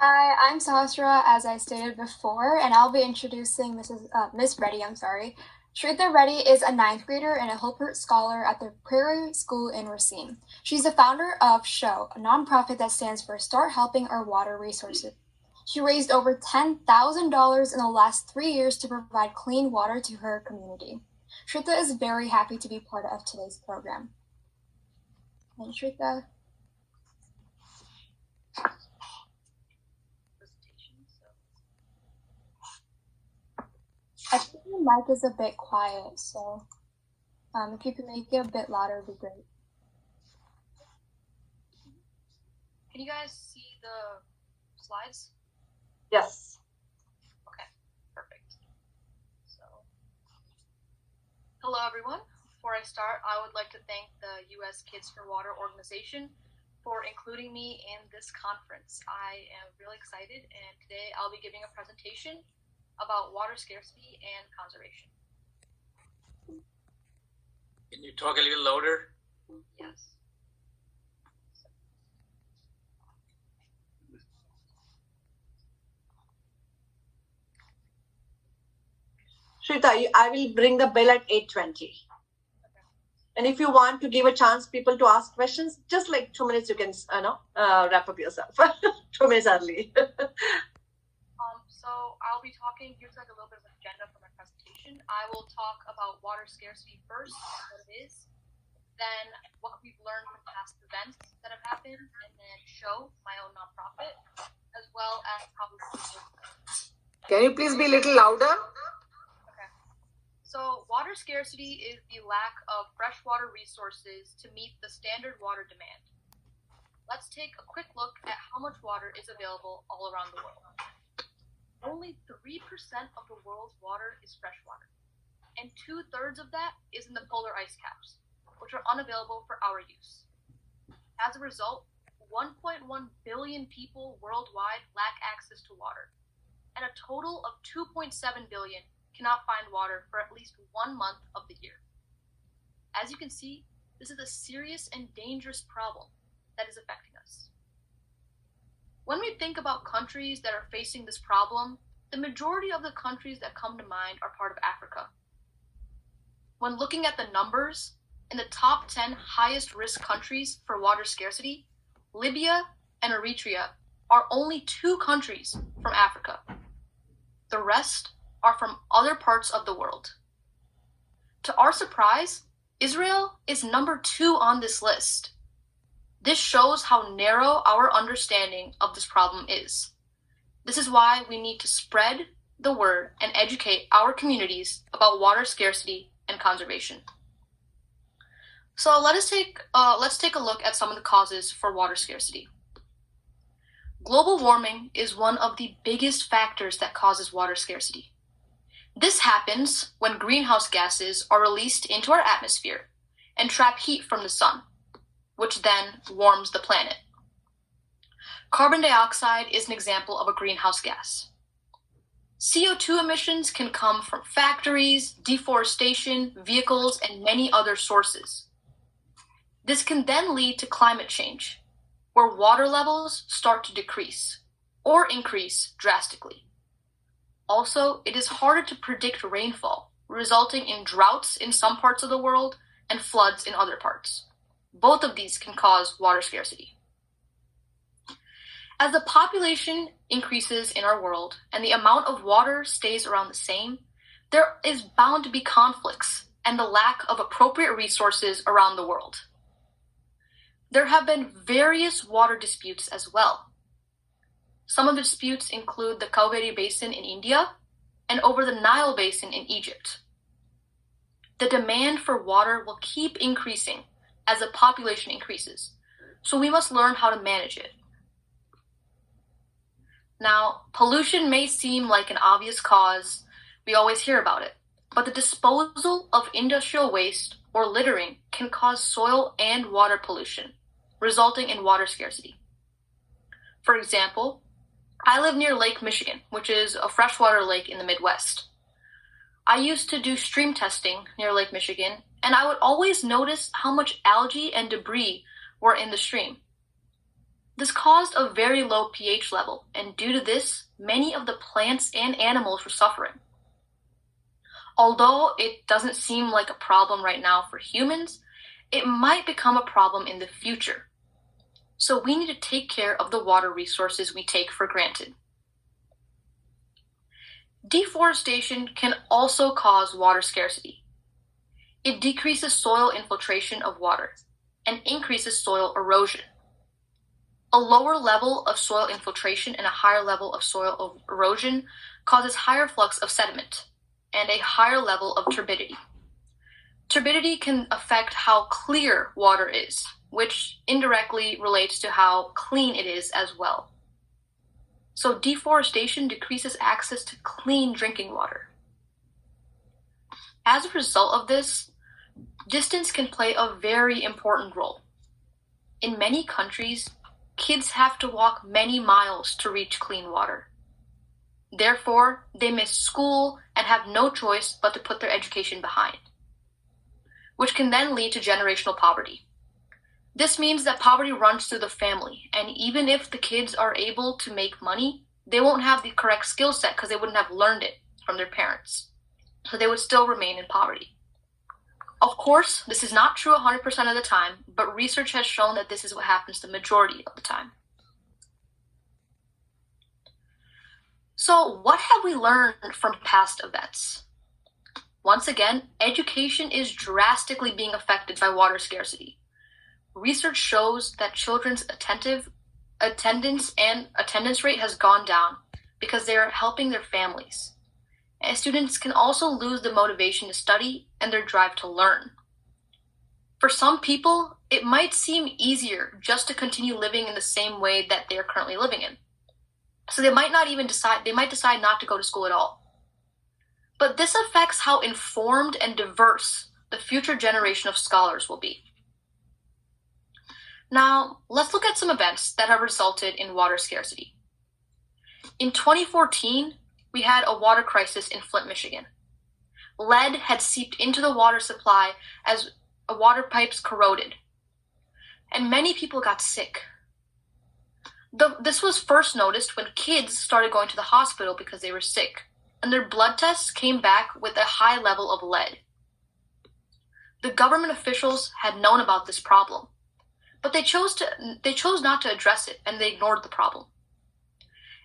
Hi, I'm Sahasra, as I stated before, and I'll be introducing Miss Reddy. Shritha Reddy is a ninth grader and a Hilbert Scholar at the Prairie School in Racine. She's the founder of SHOW, a nonprofit that stands for Start Helping Our Water Resources. She raised over $10,000 in the last 3 years to provide clean water to her community. Shritha is very happy to be part of today's program. And Shritha. I think your mic is a bit quiet, so if you could make it a bit louder, it would be great. Can you guys see the slides? Yes. Okay, perfect. So, hello everyone. Before I start, I would like to thank the U.S. Kids for Water organization for including me in this conference. I am really excited, and today I'll be giving a presentation about water scarcity and conservation. Can you talk a little louder? Yes. Shrita, I will bring the bell at 8:20. Okay. And if you want to give a chance people to ask questions, just like 2 minutes, you can wrap up yourself. 2 minutes early. So I'll be talking, here's like a little bit of an agenda for my presentation. I will talk about water scarcity first, what it is, then what we've learned from past events that have happened, and then show my own nonprofit, as well as probably. Can you please be a little louder? Okay. So water scarcity is the lack of freshwater resources to meet the standard water demand. Let's take a quick look at how much water is available all around the world. Only 3% of the world's water is freshwater, and 2/3 of that is in the polar ice caps, which are unavailable for our use. As a result, 1.1 billion people worldwide lack access to water, and a total of 2.7 billion cannot find water for at least 1 month of the year. As you can see, this is a serious and dangerous problem that is affecting us. When we think about countries that are facing this problem, the majority of the countries that come to mind are part of Africa. When looking at the numbers, in the top 10 highest risk countries for water scarcity, Libya and Eritrea are only 2 countries from Africa. The rest are from other parts of the world. To our surprise, Israel is number 2 on this list. This shows how narrow our understanding of this problem is. This is why we need to spread the word and educate our communities about water scarcity and conservation. So let's take a look at some of the causes for water scarcity. Global warming is one of the biggest factors that causes water scarcity. This happens when greenhouse gases are released into our atmosphere and trap heat from the sun, which then warms the planet. Carbon dioxide is an example of a greenhouse gas. CO2 emissions can come from factories, deforestation, vehicles, and many other sources. This can then lead to climate change, where water levels start to decrease or increase drastically. Also, it is harder to predict rainfall, resulting in droughts in some parts of the world and floods in other parts. Both of these can cause water scarcity. As the population increases in our world and the amount of water stays around the same, there is bound to be conflicts and the lack of appropriate resources around the world. There have been various water disputes as well. Some of the disputes include the Cauvery Basin in India and over the Nile Basin in Egypt. The demand for water will keep increasing as the population increases, so we must learn how to manage it. Now, pollution may seem like an obvious cause, we always hear about it, but the disposal of industrial waste or littering can cause soil and water pollution, resulting in water scarcity. For example, I live near Lake Michigan, which is a freshwater lake in the Midwest. I used to do stream testing near Lake Michigan, and I would always notice how much algae and debris were in the stream. This caused a very low pH level, and due to this, many of the plants and animals were suffering. Although it doesn't seem like a problem right now for humans, it might become a problem in the future. So we need to take care of the water resources we take for granted. Deforestation can also cause water scarcity. It decreases soil infiltration of water and increases soil erosion. A lower level of soil infiltration and a higher level of soil erosion causes higher flux of sediment and a higher level of turbidity. Turbidity can affect how clear water is, which indirectly relates to how clean it is as well. So deforestation decreases access to clean drinking water. As a result of this, distance can play a very important role. In many countries, kids have to walk many miles to reach clean water. Therefore, they miss school and have no choice but to put their education behind, which can then lead to generational poverty. This means that poverty runs through the family, and even if the kids are able to make money, they won't have the correct skill set because they wouldn't have learned it from their parents. So they would still remain in poverty. Of course, this is not true 100% of the time, but research has shown that this is what happens the majority of the time. So what have we learned from past events? Once again, education is drastically being affected by water scarcity. Research shows that children's attendance rate has gone down because they are helping their families. And students can also lose the motivation to study and their drive to learn. For some people, it might seem easier just to continue living in the same way that they are currently living in. So they might decide not to go to school at all. But this affects how informed and diverse the future generation of scholars will be. Now, let's look at some events that have resulted in water scarcity. In 2014, we had a water crisis in Flint, Michigan. Lead had seeped into the water supply as water pipes corroded, and many people got sick. This was first noticed when kids started going to the hospital because they were sick, and their blood tests came back with a high level of lead. The government officials had known about this problem, but they chose not to address it, and they ignored the problem.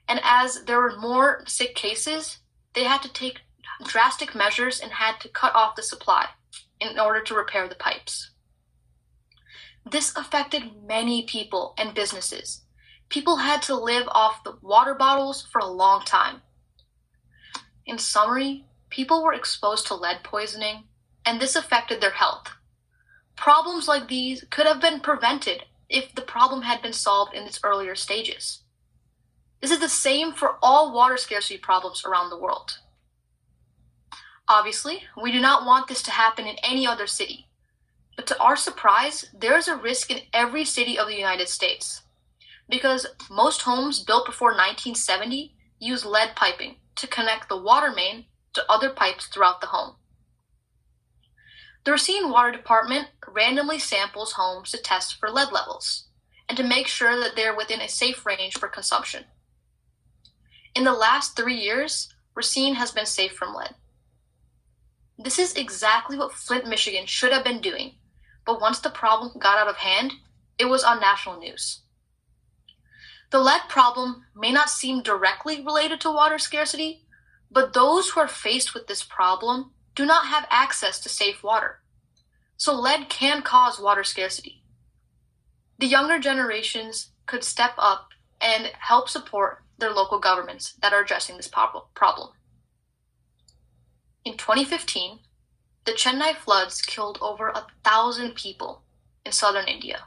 And as there were more sick cases, they had to take drastic measures and had to cut off the supply in order to repair the pipes. This affected many people and businesses. People had to live off the water bottles for a long time. In summary, people were exposed to lead poisoning, and this affected their health. Problems like these could have been prevented if the problem had been solved in its earlier stages. This is the same for all water scarcity problems around the world. Obviously, we do not want this to happen in any other city, but to our surprise, there is a risk in every city of the United States, because most homes built before 1970 use lead piping to connect the water main to other pipes throughout the home. The Racine Water Department randomly samples homes to test for lead levels and to make sure that they're within a safe range for consumption. In the last 3 years, Racine has been safe from lead. This is exactly what Flint, Michigan should have been doing, but once the problem got out of hand, it was on national news. The lead problem may not seem directly related to water scarcity, but those who are faced with this problem do not have access to safe water. So lead can cause water scarcity. The younger generations could step up and help support their local governments that are addressing this problem. In 2015, the Chennai floods killed over 1,000 people in southern India,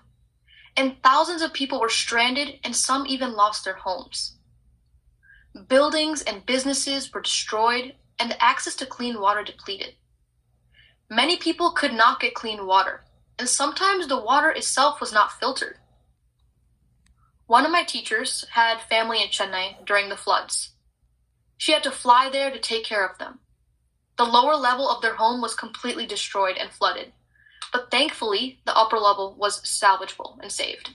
and thousands of people were stranded and some even lost their homes. Buildings and businesses were destroyed and the access to clean water depleted. Many people could not get clean water, and sometimes the water itself was not filtered. One of my teachers had family in Chennai during the floods. She had to fly there to take care of them. The lower level of their home was completely destroyed and flooded, but thankfully the upper level was salvageable and saved.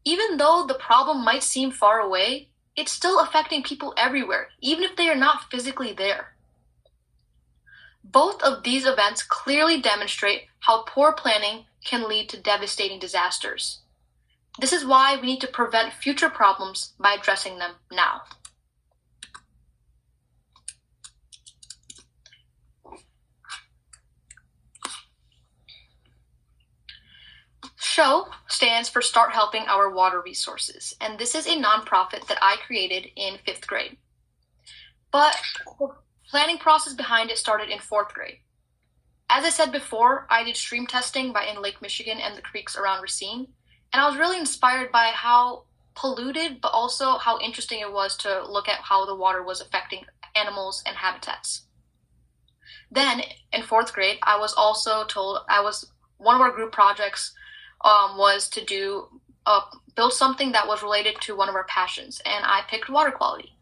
Even though the problem might seem far away, it's still affecting people everywhere, even if they are not physically there. Both of these events clearly demonstrate how poor planning can lead to devastating disasters. This is why we need to prevent future problems by addressing them now. SHOW stands for Start Helping Our Water Resources, and this is a nonprofit that I created in 5th grade. But the planning process behind it started in 4th grade. As I said before, I did stream testing in Lake Michigan and the creeks around Racine, and I was really inspired by how polluted, but also how interesting it was to look at how the water was affecting animals and habitats. Then, in 4th grade, I was also told one of our group projects was to build something that was related to one of our passions, and I picked water quality.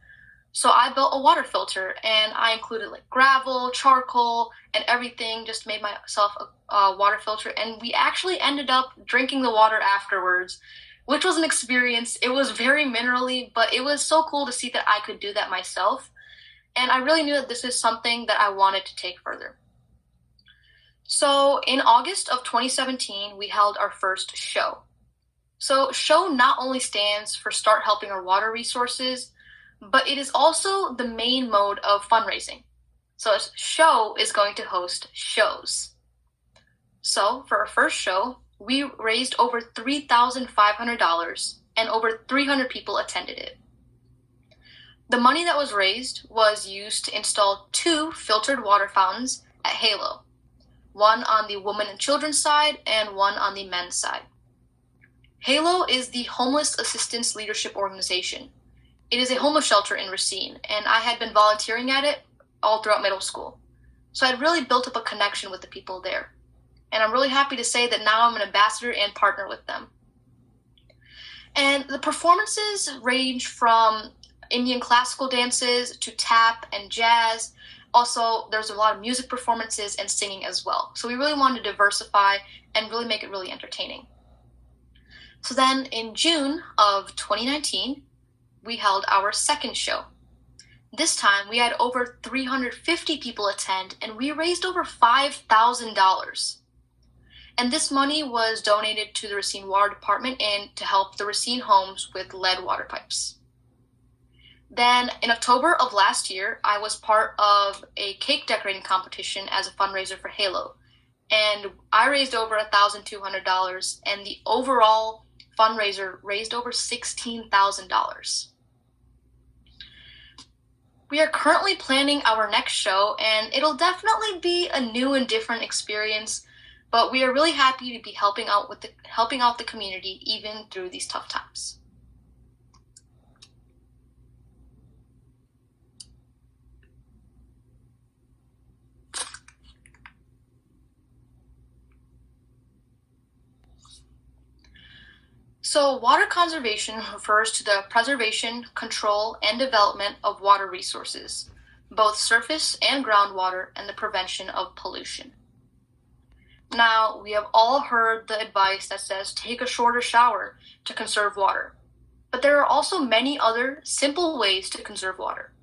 So I built a water filter, and I included like gravel, charcoal, and everything, just made myself a water filter, and we actually ended up drinking the water afterwards, which was an experience. It was very minerally, but it was so cool to see that I could do that myself, and I really knew that this is something that I wanted to take further. So in August of 2017, we held our first SHOW. So SHOW not only stands for Start Helping Our Water Resources, but it is also the main mode of fundraising. So SHOW is going to host shows. So for our first show, we raised over $3,500 and over 300 people attended it. The money that was raised was used to install 2 filtered water fountains at Halo, one on the women and children's side and one on the men's side. Halo is the Homeless Assistance Leadership Organization. It is a homeless shelter in Racine, and I had been volunteering at it all throughout middle school. So I'd really built up a connection with the people there. And I'm really happy to say that now I'm an ambassador and partner with them. And the performances range from Indian classical dances to tap and jazz. Also, there's a lot of music performances and singing as well. So we really wanted to diversify and really make it really entertaining. So then in June of 2019, we held our second show. This time we had over 350 people attend and we raised over $5,000. And this money was donated to the Racine Water Department and to help the Racine homes with lead water pipes. Then in October of last year, I was part of a cake decorating competition as a fundraiser for Halo. And I raised over $1,200 and the overall fundraiser raised over $16,000. We are currently planning our next show, and it'll definitely be a new and different experience, but we are really happy to be helping out the community even through these tough times. So water conservation refers to the preservation, control, and development of water resources, both surface and groundwater, and the prevention of pollution. Now, we have all heard the advice that says take a shorter shower to conserve water, but there are also many other simple ways to conserve water.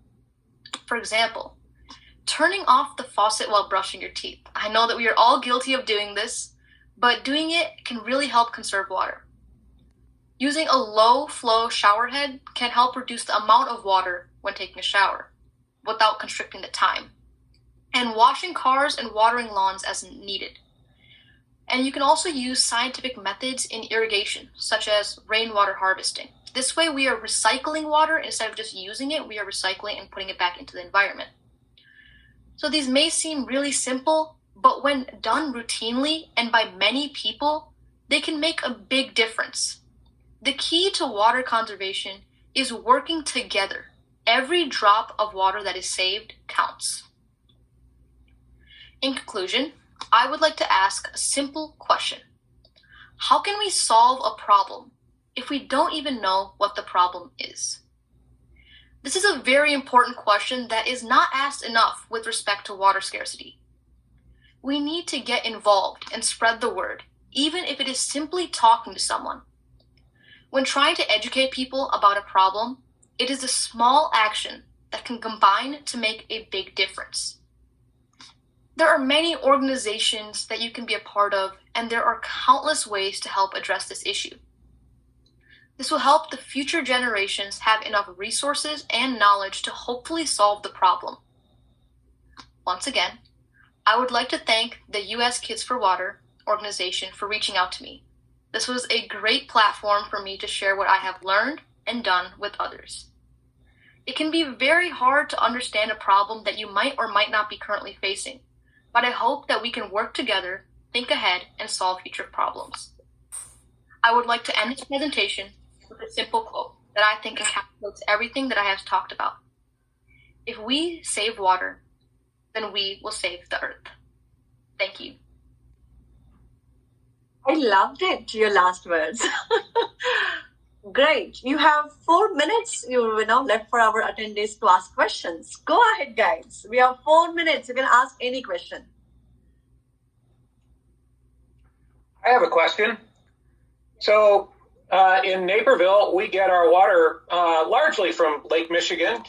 For example, turning off the faucet while brushing your teeth. I know that we are all guilty of doing this, but doing it can really help conserve water. Using a low-flow shower head can help reduce the amount of water when taking a shower without constricting the time. And washing cars and watering lawns as needed. And you can also use scientific methods in irrigation, such as rainwater harvesting. This way we are recycling water instead of just using it, we are recycling and putting it back into the environment. So these may seem really simple, but when done routinely and by many people, they can make a big difference. The key to water conservation is working together. Every drop of water that is saved counts. In conclusion, I would like to ask a simple question. How can we solve a problem if we don't even know what the problem is? This is a very important question that is not asked enough with respect to water scarcity. We need to get involved and spread the word, even if it is simply talking to someone. When trying to educate people about a problem, it is a small action that can combine to make a big difference. There are many organizations that you can be a part of, and there are countless ways to help address this issue. This will help the future generations have enough resources and knowledge to hopefully solve the problem. Once again, I would like to thank the U.S. Kids for Water organization for reaching out to me. This was a great platform for me to share what I have learned and done with others. It can be very hard to understand a problem that you might or might not be currently facing, but I hope that we can work together, think ahead, and solve future problems. I would like to end this presentation with a simple quote that I think encapsulates everything that I have talked about. If we save water, then we will save the earth. Thank you. I loved it, your last words. Great. You have 4 minutes, left for our attendees to ask questions. Go ahead, guys. We have 4 minutes. You can ask any question. I have a question. So in Naperville, we get our water largely from Lake Michigan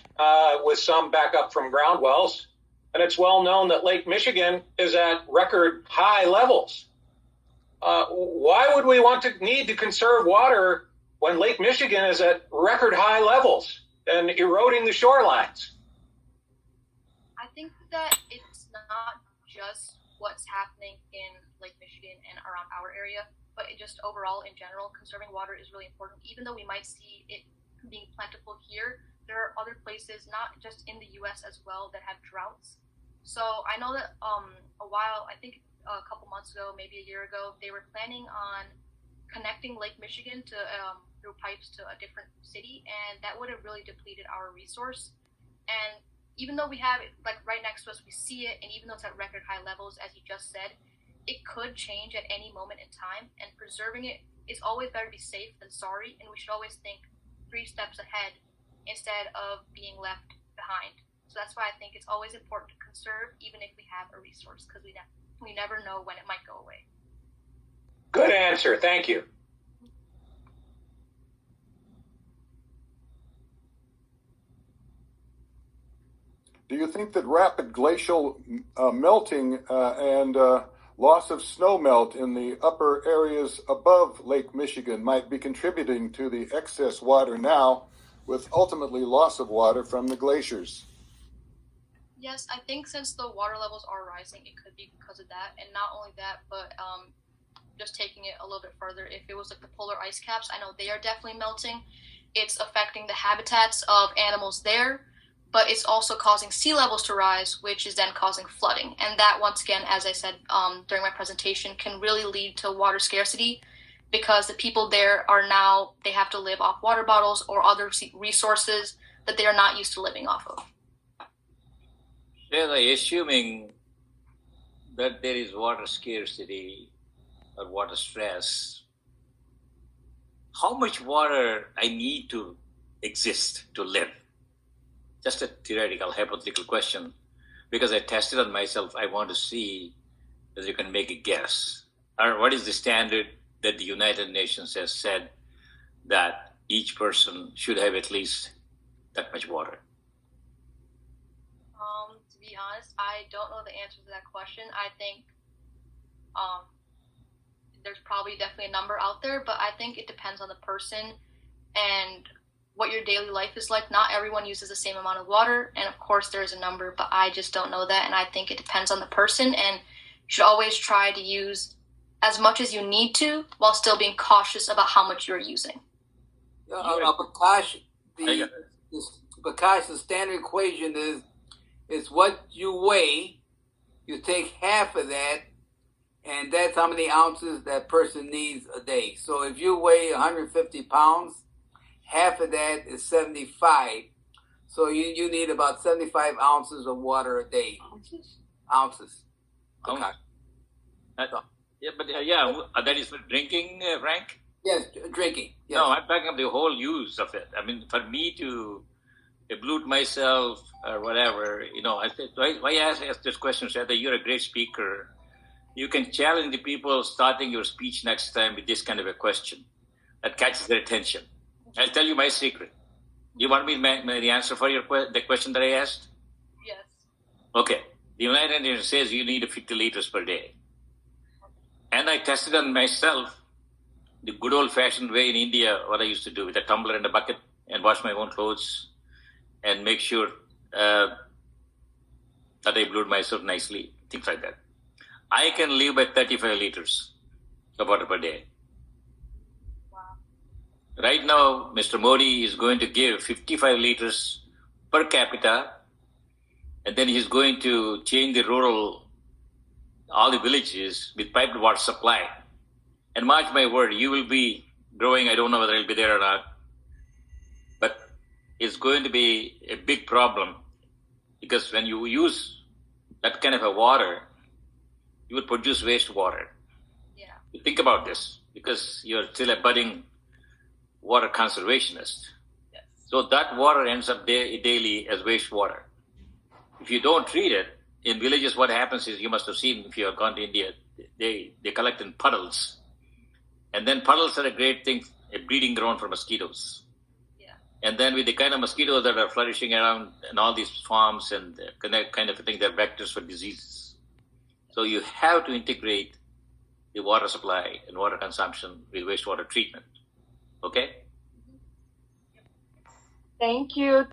with some backup from ground wells. And it's well known that Lake Michigan is at record high levels. Why would we need to conserve water when Lake Michigan is at record high levels and eroding the shorelines? I think that it's not just what's happening in Lake Michigan and around our area, but just overall in general, conserving water is really important. Even though we might see it being plentiful here, there are other places, not just in the U.S. as well, that have droughts. So I know that a couple months ago, maybe a year ago, they were planning on connecting Lake Michigan to through pipes to a different city, and that would have really depleted our resource. And even though we have it like right next to us, we see it, and even though it's at record high levels, as you just said, it could change at any moment in time, and preserving it is always better to be safe than sorry, and we should always think 3 steps ahead instead of being left behind. So that's why I think it's always important to conserve, even if we have a resource, because we never know when it might go away. Good answer. Thank you. Do you think that rapid glacial melting and loss of snow melt in the upper areas above Lake Michigan might be contributing to the excess water now, with ultimately loss of water from the glaciers? Yes, I think since the water levels are rising, it could be because of that. And not only that, but just taking it a little bit further, if it was like the polar ice caps, I know they are definitely melting. It's affecting the habitats of animals there, but it's also causing sea levels to rise, which is then causing flooding. And that, once again, as I said during my presentation, can really lead to water scarcity, because the people there they have to live off water bottles or other resources that they are not used to living off of. Assuming that there is water scarcity or water stress, how much water I need to exist to live? Just a theoretical, hypothetical question, because I tested on myself. I want to see whether you can make a guess. Or what is the standard that the United Nations has said that each person should have at least that much water? To be honest, I don't know the answer to that question. I think there's probably definitely a number out there, but I think it depends on the person and what your daily life is like. Not everyone uses the same amount of water, and of course there is a number, but I just don't know that, and I think it depends on the person, and you should always try to use as much as you need to while still being cautious about how much you're using. Prakash, the standard equation is what you weigh. You take half of that, and that's how many ounces that person needs a day. So if you weigh 150 pounds, half of that is 75. So you need about 75 ounces of water a day. Ounces. Okay. That is for drinking, Frank? Yes, drinking. Yes. No, I'm talking about the whole use of it. I mean, for me to deblute myself or whatever, I said, why ask this question? Said that you're a great speaker. You can challenge the people starting your speech next time with this kind of a question. that catches their attention. I'll tell you my secret. You want me the answer for the question that I asked? Yes. Okay. The United Nations says you need 50 liters per day. And I tested on myself the good old-fashioned way in India, what I used to do with a tumbler and a bucket and wash my own clothes and make sure that I brewed myself nicely, things like that. I can live by 35 liters of water per day. Wow. Right now, Mr. Modi is going to give 55 liters per capita, and then he's going to change all the villages with piped water supply. And mark my word, you will be growing. I don't know whether I'll be there or not, but it's going to be a big problem because when you use that kind of a water, you will produce wastewater. Yeah. You think about this because you're still a budding water conservationist. Yes. So that water ends up daily as wastewater. If you don't treat it, in villages what happens is, you must have seen if you have gone to India, they collect in puddles. And then puddles are a great thing, a breeding ground for mosquitoes. Yeah. And then with the kind of mosquitoes that are flourishing around in all these farms and kind of thing, they're vectors for diseases. So you have to integrate the water supply and water consumption with wastewater treatment. Okay? Thank you.